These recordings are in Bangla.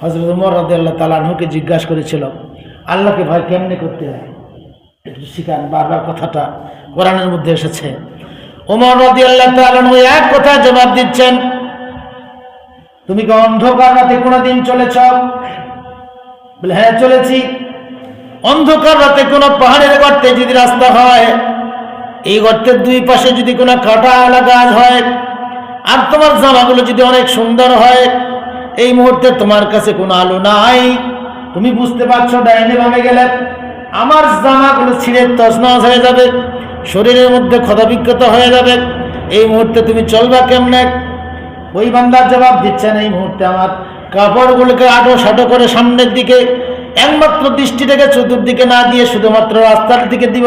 হযরত ওমর রাদিয়াল্লাহু তাআলা আনহুকে জিজ্ঞাসা করেছিল, আল্লাহকে ভয় কেমনে করতে হয় একটু শিখান। বারবার কথাটা কোরআনের মধ্যে এসেছে। ওমর রাদিয়াল্লাহু তাআলা আনহু এক কথা জবাব দিচ্ছেন, তুমি কি অন্ধকার রাতে কোনোদিন চলেছ? বলে হ্যাঁ চলেছি। অন্ধকার রাতে কোনো পাহাড়ের গর্তে যদি রাস্তা হয়, এই গর্তের দুই পাশে যদি কোনো কাঁটাওয়ালা গাছ হয়, আর তোমার জামাগুলো যদি অনেক সুন্দর হয়, এই মুহূর্তে তোমার কাছে কোনো আলো নাই, তুমি বুঝতে পারছো ডাইনে বামে গেলে আমার জামাগুলো ছিঁড়ে তছনছ হয়ে যাবে, শরীরের মধ্যে ক্ষতবিক্ষত হয়ে যাবে, এই মুহূর্তে তুমি চলবা কেমনে? ওই বান্দার জবাব দিচ্ছেন, এই মুহূর্তে আমার কাপড়গুলোকে আটো সাটো করে সামনের দিকে একমাত্র দৃষ্টিটাকে চতুর্দিকে না দিয়ে শুধুমাত্র রাস্তার দিকে দিব,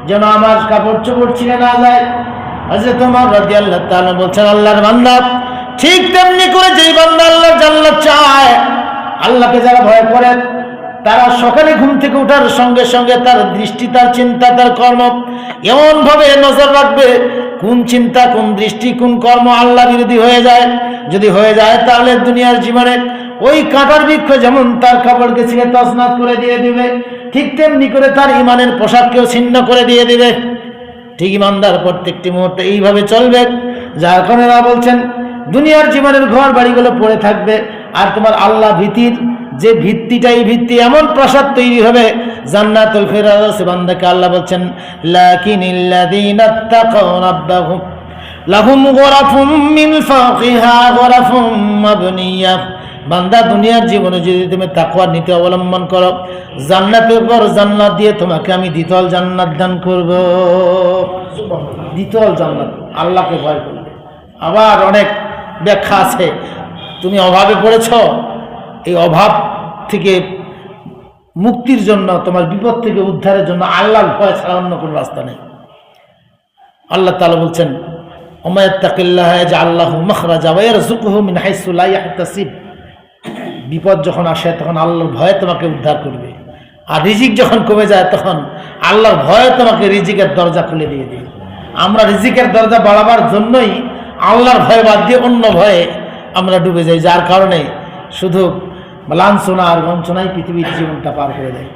যেন আমার কাপড় চোপড় ছিঁড়ে না যায়। হযরত ওমর রাদিয়াল্লাহু তাআলা বলছেন, আল্লাহর বান্দা ঠিক তেমনি করে যেই বান্দা আল্লাহর জান্নাত চায়, আল্লাহকে যারা ভয় করে, তারা সকালে ঘুম থেকে ওঠার সঙ্গে সঙ্গে তার দৃষ্টি, তার চিন্তা, তার কর্ম এমন ভাবে নজর রাখবে কোন চিন্তা, কোন দৃষ্টি, কোন কর্ম আল্লাহ বিরোধী হয়ে যায়। যদি হয়ে যায় তাহলে দুনিয়ার জীবনে ওই কাঁটার বৃক্ষ যেমন তার কাপড়কে ছিঁড়ে তছনছ করে দিয়ে দিবে, ঠিক তেমনি করে তার ইমানের পোশাককেও ছিন্ন করে দিয়ে দিবে। ঠিক ইমানদার প্রত্যেকটি মুহূর্তে এইভাবে চলবে, যার কারণে না বলছেন দুনিয়ার জীবনের ঘর বাড়িগুলো পড়ে থাকবে, আর তোমার আল্লাহ ভীতির যে ভিত্তিটা, এই ভিত্তি এমন প্রাসাদ তৈরি হবে জান্নাতুল ফিরদাউস। বান্দাকে আল্লাহ বলছেন, লাকিনিল্লাযীনা তাকাউ রাব্বাহুম লাহুম গুরাফুম মিন ফাওকিহা গুরাফুম মাবনিয়াহ। বান্দা দুনিয়ার জীবনে যদি তুমি তাকওয়ার নীতি অবলম্বন করো, জান্নাতের পর জান্নাত দিয়ে তোমাকে আমি দ্বিতল জান্নাত দান করব। দ্বিতল জান্নাত আল্লাহকে ভয় করবে। আবার অনেক ব্যাখ্যা আছে, তুমি অভাবে পড়েছ, এই অভাব থেকে মুক্তির জন্য, তোমার বিপদ থেকে উদ্ধারের জন্য আল্লাহর ভয় ছাড়া অন্য কোনো রাস্তা নেই। আল্লাহ তাআলা বলছেন, ওয়া ইয়াত্তাকিল্লাহা ইয়াজআল লাহু মাখরাজা ওয়া ইয়ারযুকহু মিন হাইসু লা ইয়াহতাসিব। বিপদ যখন আসে তখন আল্লাহর ভয়ে তোমাকে উদ্ধার করবে, আর রিজিক যখন কমে যায় তখন আল্লাহর ভয়ে তোমাকে রিজিকের দরজা খুলে দিয়ে দিবে। আমরা রিজিকের দরজা বাড়াবার জন্যই আল্লাহর ভয় বাদ দিয়ে অন্য ভয়ে আমরা ডুবে যাই, যার কারণে শুধু লাঞ্ছনা আর বঞ্চনায় পৃথিবীর জীবনটা পার করে দেয়।